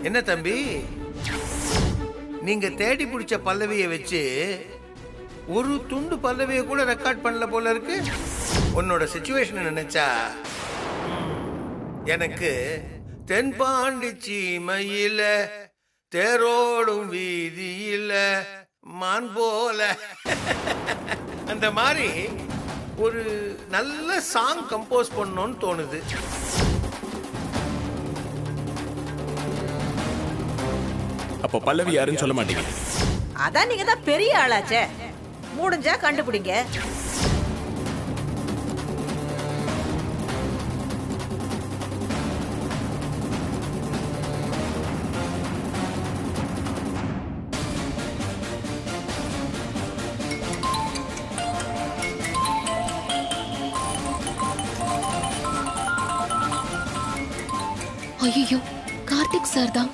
என்ன தம்பி, நீங்க தேடி பிடிச்ச பல்லவியை வச்சு ஒரு துண்டு பல்லவியை கூட ரெக்கார்ட் பண்ணல போல இருக்கு. உன்னோட சிச்சுவேஷன் நினைச்சா எனக்கு தென்பாண்டி சீமையில தேரோடும் வீதியில மான் போல அந்த மாதிரி ஒரு நல்ல சாங் கம்போஸ் பண்ணணும்னு தோணுது. அப்ப பல்லவி யாருன்னு சொல்ல மாட்டீங்க? அதான் நீங்க தான் பெரிய ஆளாச்சே, முடிஞ்சா கண்டுபிடிங்க. ஐயோ, கார்த்திக் சார் தான்.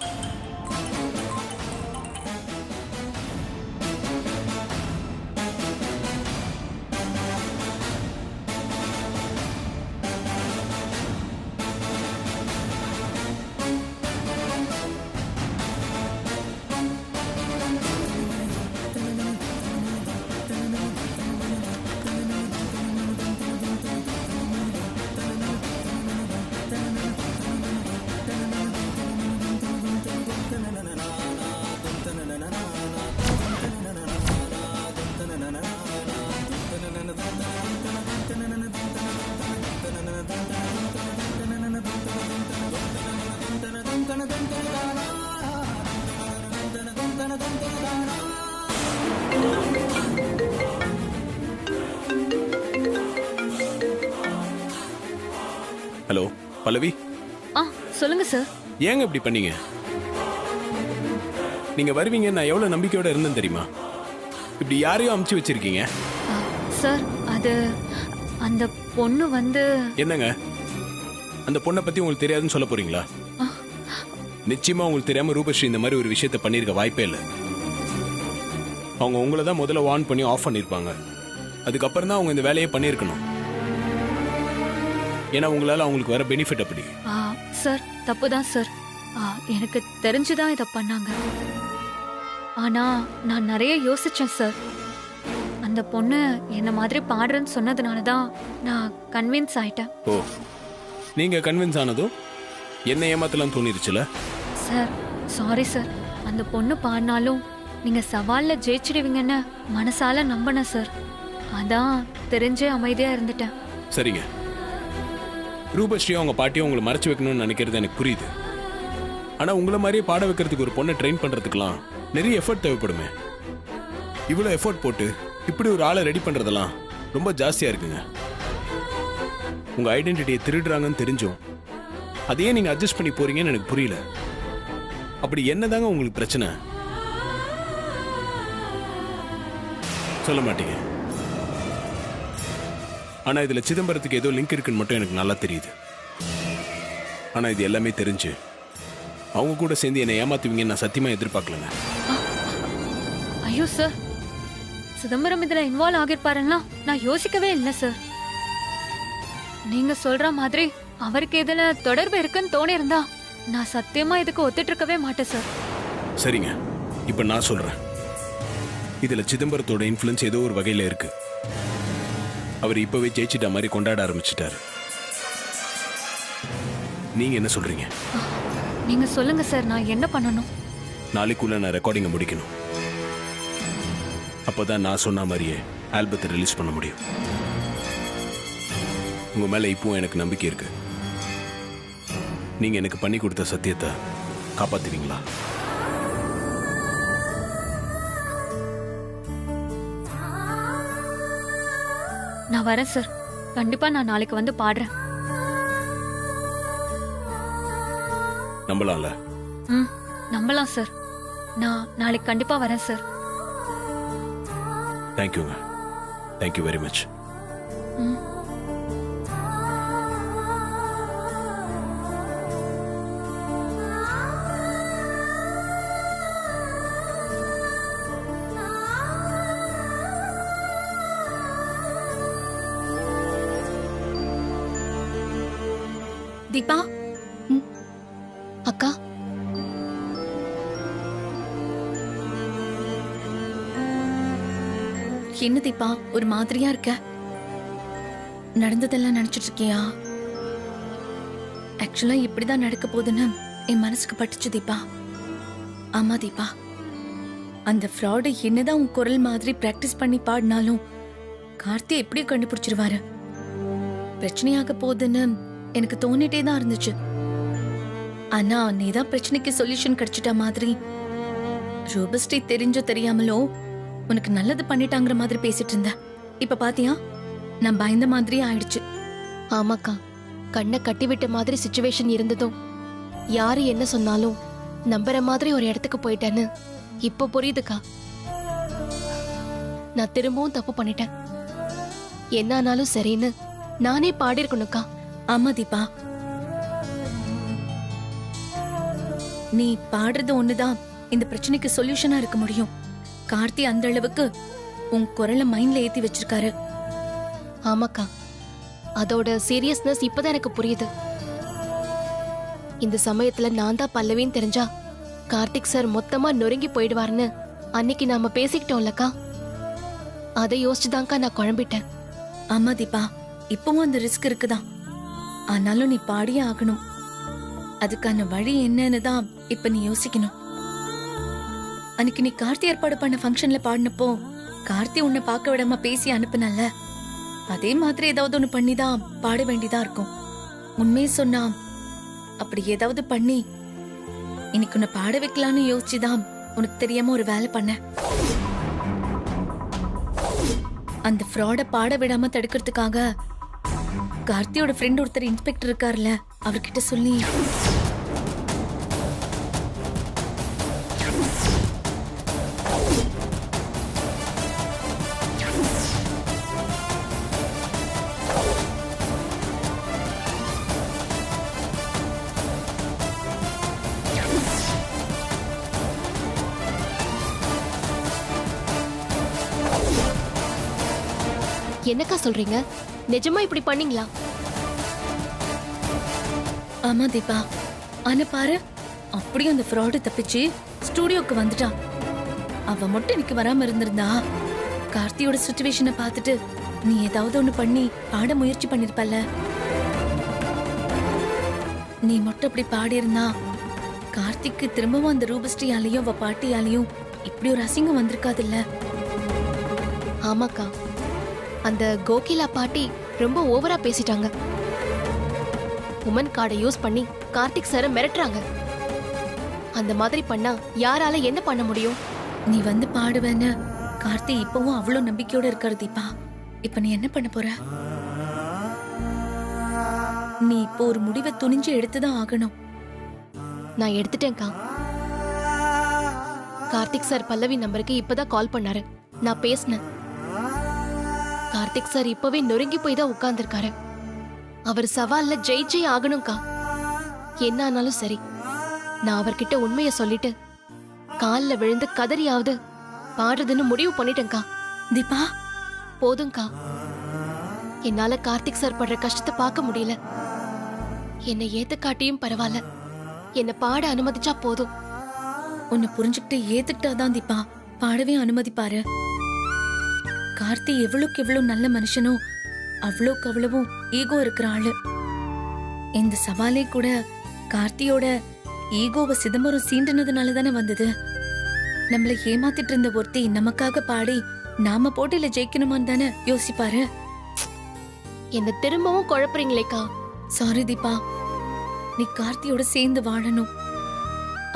ஹலோ பல்லவி. சொல்லுங்க சார். ஏங்க இப்படி பண்ணீங்க? நீங்க வருவீங்க நான் எவ்வளவு நம்பிக்கையோட இருந்தேன் தெரியுமா? இப்படி யாரையும் அமுச்சு வச்சிருக்கீங்க. சார் அது அந்த பொண்ணு வந்து என்னங்க அந்த பொண்ணை பத்தி உங்களுக்கு தெரியாதுன்னு சொல்ல போறீங்களா? நிச்சயமா உங்களுக்கு தெரியாம ரூபஸ்ரீ இந்த மாதிரி ஒரு விஷயத்த பண்ணிருக்க வாய்ப்பே இல்லை. அவங்க உங்களை தான் முதல்ல வார்ன் பண்ணி ஆஃப் பண்ணிருப்பாங்க. அதுக்கப்புறம் தான் அவங்க இந்த வேலையை பண்ணிருக்கணும். ஏன்னா உங்களால அவங்களுக்கு வர பெனிஃபிட் அப்படி. சார் தப்புதான் சார். எனக்கு தெரிஞ்சுதான் இதை பண்ணாங்க. ஆனா நான் நிறைய யோசிச்சேன் சார். அந்த பொண்ணு என்ன மாதிரி பாடுறேன்னு சொன்னதுனாலதான் நான் கன்வின்ஸ் ஆயிட்டேன். ஓ, நீங்க கன்வின்ஸ் ஆனதும் என்ன ஏமாத்தலாம் தோணிருச்சுல? Sir sorry sir. அந்த பொண்ணு பாடினாலும் நீங்க சவால்ல ஜெயிச்சிடுவீங்கன்னு மனசால நம்பினேன் சார். அதான் தெரிஞ்சே அமைதியா இருந்துட்டேன். சரிங்க, ரூபஸ்ரீ அவங்க பாட்டியும் உங்களை மறைச்சு வைக்கணும்னு நினைக்கிறது எனக்கு புரியுது. ஆனா உங்களை மாதிரியே பாட வைக்கிறதுக்கு ஒரு பொண்ணை ட்ரெயின் பண்றதுக்கெல்லாம் நிறைய எஃபர்ட் தேவைப்படுமே. இவ்வளவு எஃபர்ட் போட்டு இப்படி ஒரு ஆளை ரெடி பண்றதெல்லாம் ரொம்ப ஜாஸ்தியா இருக்குங்க. உங்க ஐடென்டிட்டியை திருடுறாங்கன்னு தெரிஞ்சும் அதையே நீங்க அட்ஜஸ்ட் பண்ணி போறீங்கன்னு எனக்கு புரியல. அப்படி என்னதாங்க உங்களுக்கு பிரச்சனை? சொல்ல மாட்டீங்க. ஆனா இதுல சிதம்பரத்துக்கு ஏதோ லிங்க் இருக்குன்னு மட்டும் எனக்கு நல்லா தெரியுது. ஆனா இது எல்லாமே தெரிஞ்சு அவங்க கூட சேர்ந்து என்னை ஏமாத்துவீங்கன்னு நான் சத்தியமா எதிர்பார்க்கலங்க. ஐயோ சார், சிதம்பரம் இதுல இன்வால்வ் ஆகிருப்பாருன்னா நான் யோசிக்கவே இல்லை சார். நீங்க சொல்ற மாதிரி அவருக்கு இதுல தொடர்பு இருக்குன்னு தோணி இருந்தா நான் சத்தியமா இதுக்கு ஒத்துட்டு இருக்கவே மாட்டேன் சார். சரிங்க, இப்ப நான் சொல்றேன். இதுல சிதம்பரத்தோட இன்ஃப்ளூயன்ஸ் ஏதோ ஒரு வகையில இருக்கு. அவர் இப்பவே ஜெயிச்சிட்ட மாதிரி கொண்டாட ஆரம்பிச்சிட்டாரு. நீங்க என்ன சொல்றீங்க? நீங்க சொல்லுங்க சார், நான் என்ன பண்ணணும்? நாளைக்குள்ள நான் ரெக்கார்டிங்க முடிக்கணும். அப்பதான் நான் சொன்ன மாதிரியே ஆல்பத்தை ரிலீஸ் பண்ண முடியும். உங்க மேல இப்பவும் எனக்கு நம்பிக்கை இருக்கு. நீங்க எனக்கு பண்ணி கொடுத்த சத்தியத்தை காப்பாத்துவீங்களா? நான் வரேன் சார். கண்டிப்பா நான் நாளைக்கு வந்து பாடுறேன். நம்பலாம்ல? நம்பலாம் சார். நான் நாளைக்கு கண்டிப்பா வரேன் சார். தேங்க்யூங்க. Thank you very much. தீபா. அக்கா, என்ன தீபா ஒரு மாதிரியா இருக்க? நடந்ததெல்லாம் நினைச்சிட்டு இருக்கியா? ஆக்சுவலா இப்படிதான் நடக்க போகுதுன்னு என் மனசுக்கு பட்டுச்சு தீபா. ஆமா தீபா, அந்த ஃப்ராடு என்னதான் உன் குரல் மாதிரி பிராக்டிஸ் பண்ணி பாடினாலும் கார்த்தி எப்படியும் கண்டுபிடிச்சிருவாரு. பிரச்சனையாக போகுதுன்னு எனக்கு தோணிட்டே தான் இருந்துச்சு. ஆனா நீதான் பிரச்சனைக்கு சொல்யூஷன் கிடைச்சிட்ட மாதிரி ரோபஸ்டி தெரிஞ்சோ தெரியாமலோ உனக்கு நல்லது பண்ணிட்டாங்கிற மாதிரி பேசிட்டு இருந்த. இப்ப பாத்தியா, நான் பயந்த மாதிரி ஆயிடுச்சு. ஆமாக்கா, கண்ணை கட்டிவிட்ட மாதிரி சிச்சுவேஷன் இருந்ததும் யாரு என்ன சொன்னாலும் நம்புற மாதிரி ஒரு இடத்துக்கு போயிட்டேன்னு இப்போ புரியுதுக்கா. நான் திரும்பவும் தப்பு பண்ணிட்டேன். என்ன ஆனாலும் சரின்னு நானே பாடிருக்கணும்க்கா. ஆமா தீபா, நீ பாடுறது ஒண்ணுதான் இந்த பிரச்சனைக்கு சொல்யூஷனா இருக்க முடியும். கார்த்தி அந்த அளவுக்கு உன் குரலை மைண்ட்ல ஏத்தி வச்சிருக்காரு. ஆமாக்கா, அதோட சீரியஸ்னஸ் இப்பதான் எனக்கு புரியுது. இந்த சமயத்துல நான் தான் பல்லவின்னு தெரிஞ்சா கார்த்திக் சார் மொத்தமா நொறுங்கி போயிடுவாருன்னு அன்னைக்கு நாம பேசிக்கிட்டோம்லக்கா. அதை யோசிச்சுதான்க்கா நான் குழம்பிட்டேன். ஆமா தீபா, இப்பவும் அந்த ரிஸ்க் இருக்குதான். ஆனாலும் நீ பாடியே ஆகணும். அதுக்கான வழி என்னன்னு தான் இப்ப நீ யோசிக்கணும். அன்னைக்கு நீ கார்த்தி ஏற்பாடு பண்ண ஃபங்க்ஷன்ல பாடினப்போ கார்த்தி உன்னை பார்க்க விடாம பேசி அனுப்புனல்ல, அதே மாதிரி ஏதாவது ஒண்ணு பண்ணிதான் பாட வேண்டியதா இருக்கும். உண்மையை சொன்னா அப்படி ஏதாவது பண்ணி இன்னைக்கு உன்னை பாட வைக்கலான்னு யோசிச்சுதான் உனக்கு தெரியாம ஒரு வேலை பண்ண. அந்த ஃப்ராட பாட விடாம தடுக்கிறதுக்காக கார்த்தியோட ஃப்ரெண்ட் ஒருத்தர் இன்ஸ்பெக்டர் இருக்கார்ல, அவர்கிட்ட சொல்லி என்னக்கா சொல்றீங்க? நிஜமா இப்படி பண்ணீங்களா? ஆமா தீபா, ஆனா பாரு, அப்படியே அந்த ஃப்ராடு தப்பிச்சு ஸ்டூடியோக்கு வந்துட்டான். அவ மட்டும் எனக்கு வராம இருந்திருந்தா கார்த்தியோட சிச்சுவேஷனை பார்த்துட்டு நீ ஏதாவது ஒண்ணு பண்ணி பாட முயற்சி பண்ணிருப்பல்ல. நீ மட்டும் அப்படி பாடி இருந்தா கார்த்திக்கு திரும்பவும் அந்த ரூபஸ்ரீயாலையும் அவ பாட்டியாலையும் இப்படி ஒரு அசிங்கம் வந்திருக்காதுல்ல. ஆமாக்கா, அந்த கோகிலா பாட்டி ரொம்ப ஓவரா பேசிட்டாங்க. உமன் கார்டை யூஸ் பண்ணி கார்த்திக் சார மிரட்டுறாங்க. அந்த மாதிரி பண்ணா யாரால என்ன பண்ண முடியும்? நீ வந்து பாடுவேன்னு கார்த்தி இப்பவும் அவ்வளவு நம்பிக்கையோட இருக்காரு தீபா. இப்ப நீ என்ன பண்ண போற? நீ இப்போ ஒரு முடிவை துணிஞ்சு எடுத்துதான் ஆகணும். நான் எடுத்துட்டேன்க்கா. கார்த்திக் சார் பல்லவி நம்பருக்கு இப்பதான் கால் பண்ணாரு. நான் பேசினேன். கார்த்திக் சார் இப்பவே நொறுங்கி போய் தான் உட்கார்ந்துருக்காரு. அவர் சவால்ல ஜெயிச்சே ஆகணும்க்கா. என்ன ஆனாலும் சரி, நான் அவர்கிட்ட உண்மைய சொல்லிட்டு கால்ல விழுந்து கதறியாவது பாடுறதுன்னு முடிவு பண்ணிட்டேன்க்கா. தீபா போதும்க்கா, என்னால கார்த்திக் சார் படுற கஷ்டத்தை பார்க்க முடியல. என்னை ஏத்து காட்டியும் பரவாயில்ல, என்னை பாட அனுமதிச்சா போதும். உன்னை புரிஞ்சுக்கிட்டு ஏத்துக்கிட்டாதான் தீபா பாடவே அனுமதிப்பாரு. கார்த்தி எவ்வளவுக்கு எவ்வளவு நல்ல மனுஷனோ அவ்வளவுக்கு அவ்வளவும் ஈகோ இருக்கிற ஆளு. இந்த சவாலே கூட கார்த்தியோட ஈகோவை சிதம்பரம் சீண்டினதுனால தானே வந்தது. நம்மள ஏமாத்திட்டு இருந்த ஒருத்தி நமக்காக பாடி நாம போட்டியில ஜெயிக்கணுமான்னு தானே யோசிப்பாரு. என்ன திரும்பவும் குழப்பறீங்களேக்கா. சாரி தீபா, நீ கார்த்தியோட சேர்ந்து வாழணும்.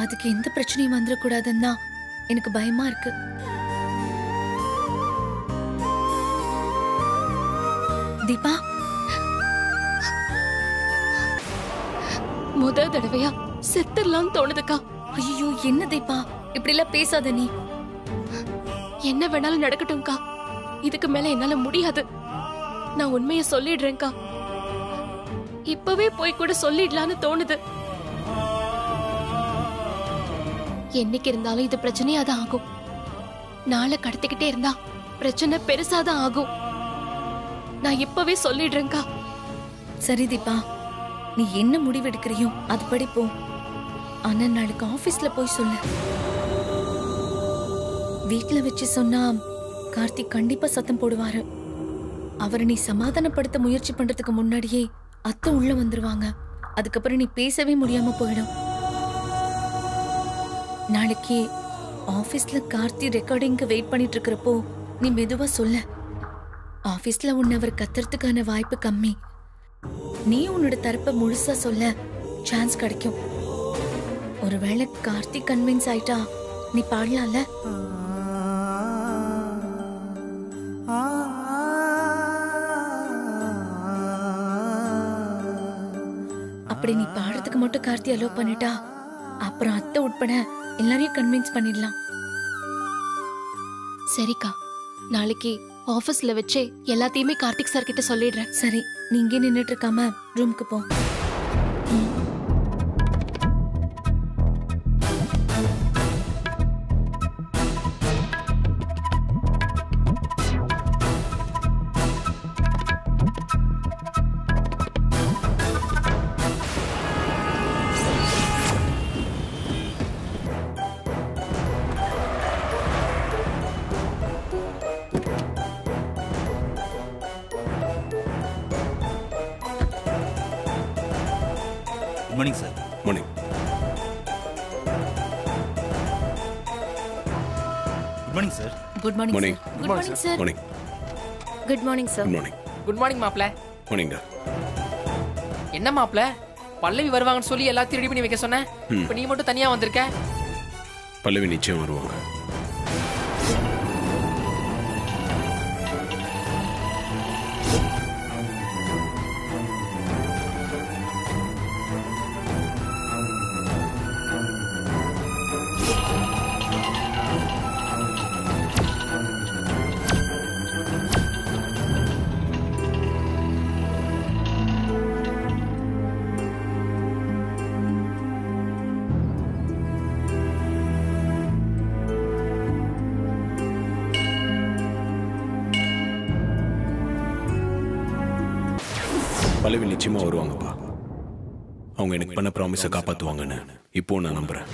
அதுக்கு எந்த பிரச்சனையும் வந்துடக்கூடாதுன்னு தான் எனக்கு பயமா இருக்கு. தீபா, முதல் தடவையா செத்துடலாம்னு தோணுதுக்கா. ஐயோ என்ன தீபா இப்படி எல்லாம் பேசாத. நீ என்ன வேணாலும் நடக்கட்டும்க்கா, இதுக்கு மேல என்னால முடியாது. நான் உண்மைய சொல்லிடுறேன்க்கா. இப்பவே போய் கூட சொல்லிடலான்னு தோணுது. என்னைக்கு இருந்தாலும் இது பிரச்சனையாதான் ஆகும். நாளை கடத்திக்கிட்டே இருந்தா பிரச்சனை பெருசாதான் ஆகும். நான் இப்பவே சொல்லிடுறேன்க்கா. சரி தீபா, நீ என்ன முடிவு எடுக்கிறியோ அதுபடி போ. ஆனா நாளைக்கு ஆபீஸ்ல போய் சொல்லு. வீட்ல வச்சு சொன்னா கார்த்திக் கண்டிப்பா சத்தம் போடுவாரு. அவரை நீ சமாதானப்படுத்த முயற்சி பண்றதுக்கு முன்னாடியே அத்தை உள்ள வந்துருவாங்க. அதுக்கப்புறம் நீ பேசவே முடியாம போயிடும். நாளைக்கு ஆபீஸ்ல கார்த்தி ரெக்கார்டிங்க்கு வெயிட் பண்ணிட்டு இருக்கிறப்போ நீ மெதுவா சொல்ல. ஆபீஸ்ல உன்னை அவர் கத்துறதுக்கான வாய்ப்பு கம்மி. நீ உன்னோட தரப்ப முழுசா சொல்ல சான்ஸ் கிடைக்கும். ஒருவேளை கார்த்திக் கன்வின்ஸ் ஆயிட்டா நீ பாடலாம்ல. அப்படி நீ பாடுறதுக்கு மட்டும் கார்த்தி அலோவ் பண்ணிட்டா அப்புறம் அத்தை உட்பட எல்லாரையும் கன்வின்ஸ் பண்ணிடலாம். சரிக்கா, நாளைக்கு ஆபீஸ்ல வச்சே எல்லாத்தையுமே கார்த்திக் சார் கிட்ட சொல்லிடுறேன். சரி, நீ இங்கே நின்னுட்டு இருக்காம ரூமுக்கு போ. Good morning sir. Morning. Good morning sir. Good morning morning. Good morning sir. Morning. Good morning sir. Good morning. Good morning மாப்ள. மார்னிங்கா. என்ன மாப்ள, பல்லவி வருவாங்கன்னு சொல்லி எல்லாத்தையும் ரெடி பண்ணி வைக்க சொன்னேன். இப்போ நீ மட்டும் தனியா வந்திருக்க. பல்லவி நிச்சயம் வருவாங்க. பல்லவி நிச்சயமா வருவாங்கப்பா. அவங்க எனக்கு பண்ண ப்ராமிஸை காப்பாத்துவாங்கன்னு இப்போ நான் நம்புறேன்.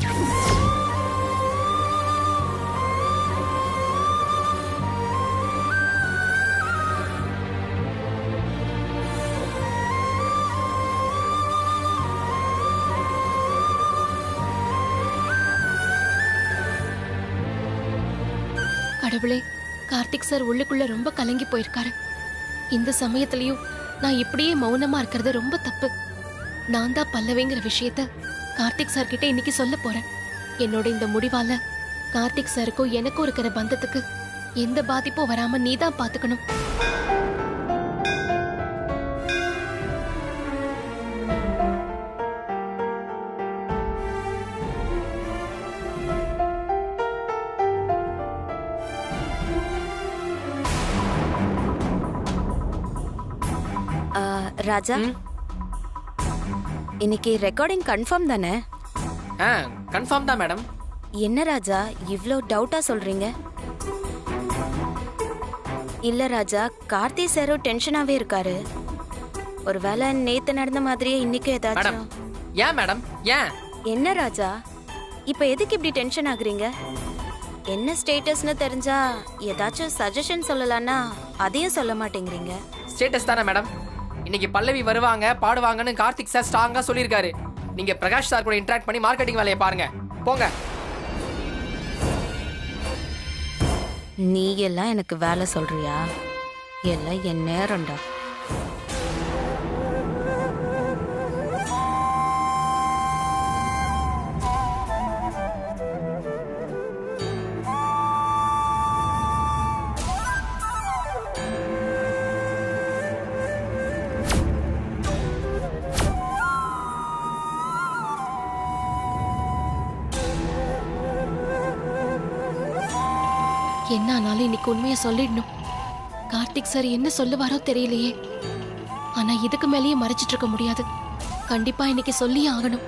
கடவுளே, கார்த்திக் சார் உள்ளுக்குள்ள ரொம்ப கலங்கி போயிருக்காரு. இந்த சமயத்திலயும் நான் இப்படியே மௌனமா இருக்கிறது ரொம்ப தப்பு. நான் தான் பல்லவிங்கிற விஷயத்த கார்த்திக் சார் கிட்ட இன்னைக்கு சொல்ல போறேன். என்னோட இந்த முடிவால கார்த்திக் சாருக்கும் எனக்கும் இருக்கிற பந்தத்துக்கு எந்த பாதிப்பும் வராம நீ தான் பாத்துக்கணும். ராஜா, இன்னைக்கு ரெக்கார்டிங் கன்ஃபார்ம் தானே? கன்ஃபார்ம் தான் மேடம். என்ன ராஜா இவ்ளோ டவுட்டா சொல்றீங்க? இல்ல ராஜா, கார்த்தி சாரும் டென்ஷனாவே இருக்காரு. ஒருவேளை நேத்து நடந்த மாதிரியே இன்னைக்கு மேடம், ஏதாச்சும். ஏன் மேடம், ஏன்? என்ன ராஜா, இப்ப எதுக்கு இப்படி டென்ஷன் ஆகுறீங்க? என்ன ஸ்டேட்டஸ்னு தெரிஞ்சா ஏதாச்சும் சஜஷன் சொல்லலாம்னா அதையும் சொல்ல மாட்டேங்கிறீங்க. ஸ்டேட்டஸ் தானே மேடம். இன்னைக்கு பல்லவி வருவாங்க, பாடுவாங்கன்னு கார்த்திக் சார் ஸ்ட்ராங்கா சொல்லியிருக்காரு. நீங்க பிரகாஷ் சார் கூட இன்டராக்ட் பண்ணி மார்க்கெட்டிங் வேலையை பாருங்க. போங்க. நீ எல்லாம் எனக்கு வேலை சொல்றியா? எல்லாம் என் நேரம்டா. என்ன ஆனாலும் இன்னைக்கு உண்மையை சொல்லிடணும். கார்த்திக் சார் என்ன சொல்லுவாரோ தெரியலையே. ஆனா இதுக்கு மேலேயே மறைச்சிட்டு இருக்க முடியாது. கண்டிப்பா இன்னைக்கு சொல்லியே ஆகணும்.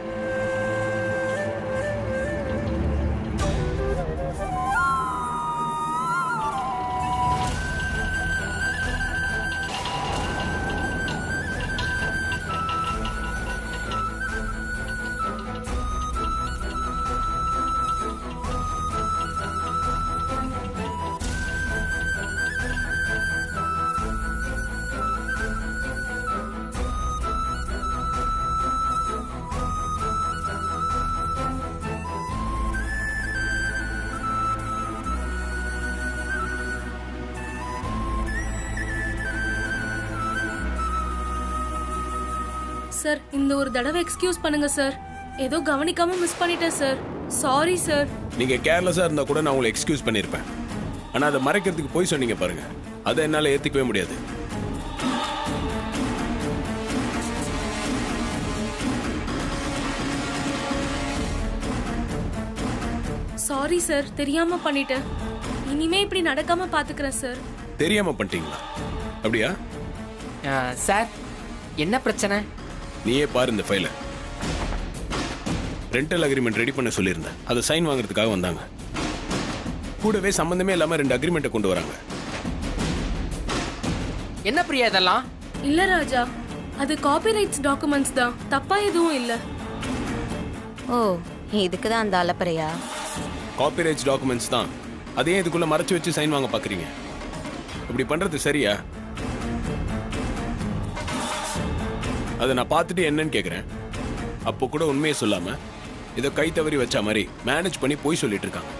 சார் இந்த ஒரு தடவை எக்ஸ்கியூஸ் பண்ணுங்க சார். ஏதோ கவனிக்காம மிஸ் பண்ணிட்டேன் சார். Sorry sir. நீங்க கேர்லெஸ்ஸா இருந்தா கூட நான் உங்களை எக்ஸ்கியூஸ் பண்ணிருப்பேன். ஆனா அதை மறைக்கிறதுக்கு போய் சொன்னீங்க பாருங்க, அதை என்னால ஏத்துக்கவே முடியாது. சாரி சார், தெரியாம பண்ணிட்டேன். இனிமே இப்படி நடக்காம பாத்துக்கிறேன் சார். தெரியாம பண்ணிட்டீங்களா? அப்படியா? சார் என்ன பிரச்சனை? நீயே பாரு இந்த ஃபைலை. ரெண்டல் அக்ரிமெண்ட் ரெடி பண்ண சொல்லியிருந்தேன். அதை சைன் வாங்குறதுக்காக வந்தாங்க. கூடவே சம்பந்தமே இல்லாம 2 அக்ரிமெண்ட்டை கொண்டு வராங்க. என்ன பிரியா இதெல்லாம்? இல்ல ராஜா, அது காப்பிரைட்ஸ் டாக்குமெண்ட்ஸ் தான், தப்பா எதுவும் இல்ல. ஓ, இதுக்கு தான் அந்த அலப்பறையா? காப்பிரைட்ஸ் டாக்குமெண்ட்ஸ் தான். அதையே இதுக்குள்ள மறைச்சு வச்சு சைன் வாங்க பாக்குறீங்க. இப்படி பண்றது சரியா? அதை நான் பார்த்துட்டு என்னன்னு கேட்குறேன். அப்போ கூட உண்மையை சொல்லாம இதை கை தவறி வச்ச மாதிரி மேனேஜ் பண்ணி போய் சொல்லிட்டு இருக்காங்க.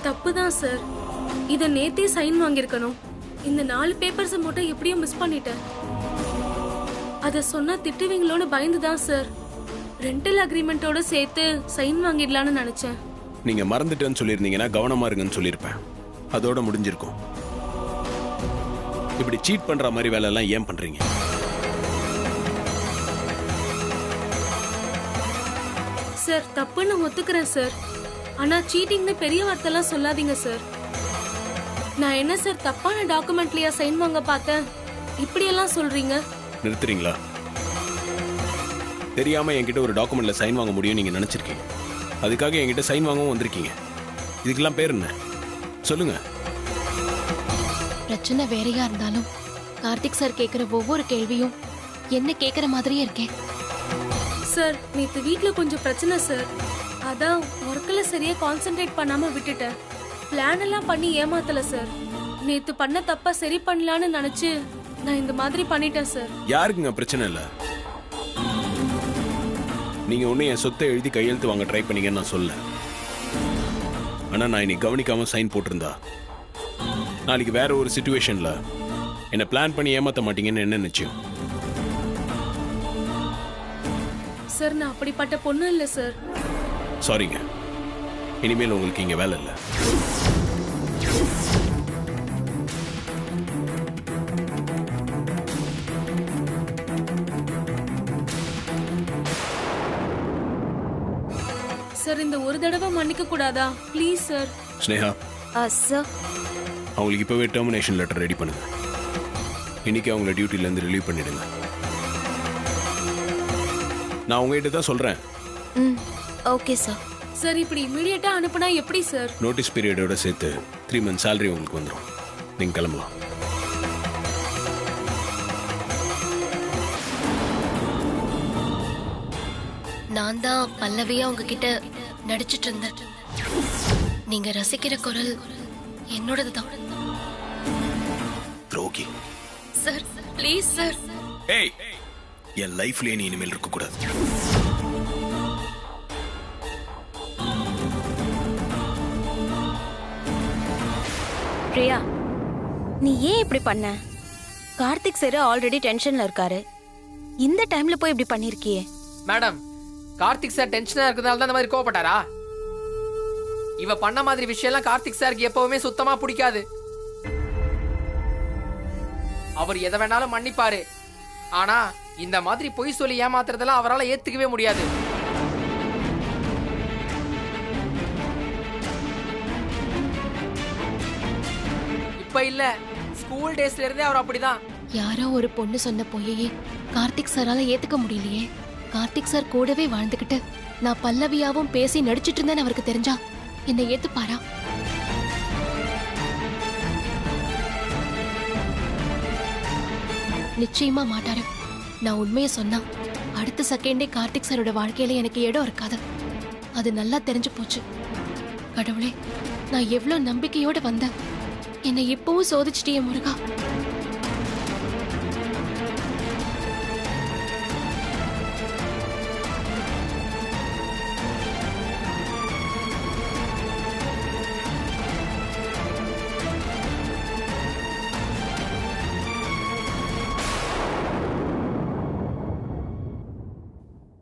தப்புதான் சார். இத நேத்தே சைன் வாங்கியிருக்கணும். இந்த 4 பேப்பர்ஸ் மட்டும் எப்படியோ மிஸ் பண்ணிட்டேன். அத சொன்னா திட்டுவீங்களோன்னு பயந்துதான் சார் ரெண்டல் அக்ரிமெண்டோட சேர்த்து சைன் வாங்கிடலான்னு நினைச்சேன். நீங்க மறந்துட்டேன்னு சொல்லியிருந்தீங்கன்னா கவனமா இருங்கன்னு சொல்லியிருப்பேன். அதோட முடிஞ்சிருக்கும். இப்படி சீட் பண்ற மாதிரி வேலை எல்லாம் ஏன் பண்றீங்க? சார் தப்புன்னு ஒத்துக்கிறேன் சார். ஆனா சீட்டிங்னு பெரிய வார்த்தைலாம் சொல்லாதீங்க சார். நான் என்ன சார் தப்பான டாக்குமெண்ட்லயா சைன் வாங்க பார்த்தேன்? இப்படியெல்லாம் சொல்றீங்க. நிறுத்துறீங்களா? தெரியாம என்கிட்ட ஒரு டாக்குமெண்ட்ல சைன் வாங்க முடியும் நீங்க நினைச்சிருக்கீங்க. அதுக்காக என்கிட்ட சைன் வாங்கவும் வந்திருக்கீங்க. இதுக்கெல்லாம் பேர் என்ன சொல்லுங்க? பிரச்சனை வேறையா இருந்தாலும் கார்த்திக் சார் கேக்குற ஒவ்வொரு கேள்வியும் என்ன கேக்குற மாதிரியே இருக்கேன். சார் நேத்து வீட்ல கொஞ்சம் பிரச்சனை சார். அதான் ஒர்க்கில் சரியா கான்சென்ட்ரேட் பண்ணாம விட்டுட்டேன். பிளான் எல்லாம் பண்ணி ஏமாத்தல சார். நேத்து பண்ண தப்பா சரி பண்ணலான்னு நினைச்சு நான் இந்த மாதிரி பண்ணிட்டேன் சார். யாருக்குங்க பிரச்சனை இல்ல? நீங்க ஒண்ணு என் சொத்தை எழுதி கையெழுத்து வாங்க ட்ரை பண்ணீங்கன்னு நான் சொல்ல. ஆனா நான் இன்னைக்கு கவனிக்காம சைன் போட்டிருந்தா நாளைக்கு வேற ஒரு சிச்சுவேஷன்ல என்ன பிளான் பண்ணி ஏமாத்த மாட்டீங்கன்னு என்ன நிச்சயம்? சார் நான் அப்படிப்பட்ட பொண்ணு இல்ல சார். சாரிங்க, இனிமேல் உங்களுக்கு இங்க வேலை இல்லை. சார் இந்த ஒரு தடவை மன்னிக்க கூடாதா? Please sir. ஸ்னேகா, சார் அவங்களுக்கு இப்பவே டெர்மினேஷன் லெட்டர் ரெடி பண்ணுங்க. இன்னைக்கு அவங்கள டியூட்டில இருந்து ரிலீவ் பண்ணிடுங்க. நான் உங்ககிட்ட தான் சொல்றேன். Okay sir. சார் இப்படி இமிடியேட்டா அனுப்புனா எப்படி சார்? நோட்டீஸ் பீரியடோட சேர்த்து 3 months salary உங்களுக்கு வந்துடும். நீங்க கிளம்பலாம். நான் தான் பல்லவியா உங்ககிட்ட நடிச்சிட்டு இருந்தேன். நீங்க ரசிக்கிற குரல் என்னோடதுதான். துரோகி. Sir please sir. ஏய், என் லைஃப்லயே நீ இனிமேல் இருக்க கூடாது. பிரியா, நீ ஏன் இப்படி பண்ண? கார்த்திக் சார் ஆல்ரெடி டென்ஷன்ல இருக்காரு. இந்த டைம்ல போய் இப்படி பண்ணிருக்கியே. மேடம், கார்த்திக் சார் டென்ஷனா இருக்கிறதால தான் இந்த மாதிரி கோவப்பட்டாரா? இவ பண்ண மாதிரி விஷயம் எல்லாம் கார்த்திக் சாருக்கு எப்பவுமே சுத்தமா பிடிக்காது. அவர் எதை வேணாலும் மன்னிப்பாரு. ஆனா இந்த மாதிரி பொய் சொல்லி ஏமாத்துறதெல்லாம் அவரால் ஏத்துக்கவே முடியாது. இப்ப இல்ல, ஸ்கூல் டேஸ்ல இருந்தே அவர் அப்படிதான். யாரோ ஒரு பொண்ணு சொன்ன பொய்யையே கார்த்திக் சாரால ஏத்துக்க முடியலையே. கார்த்திக் சார் கூடவே வாழ்ந்துகிட்டு நான் பல்லவியாவும் பேசி நடிச்சிட்டு இருந்தேன்னு அவருக்கு தெரிஞ்சா என்னை ஏத்துப்பாரா? நிச்சயமா மாட்டாரு. நான் உண்மையை சொன்னா அடுத்த செகண்டே கார்த்திக் சாரோட வாழ்க்கையில எனக்கு இடம் இருக்காது. அது நல்லா தெரிஞ்சு போச்சு. கடவுளே, நான் எவ்வளவு நம்பிக்கையோட வந்தேன். என்னை இப்பவும் சோதிச்சிட்டியே முருகா.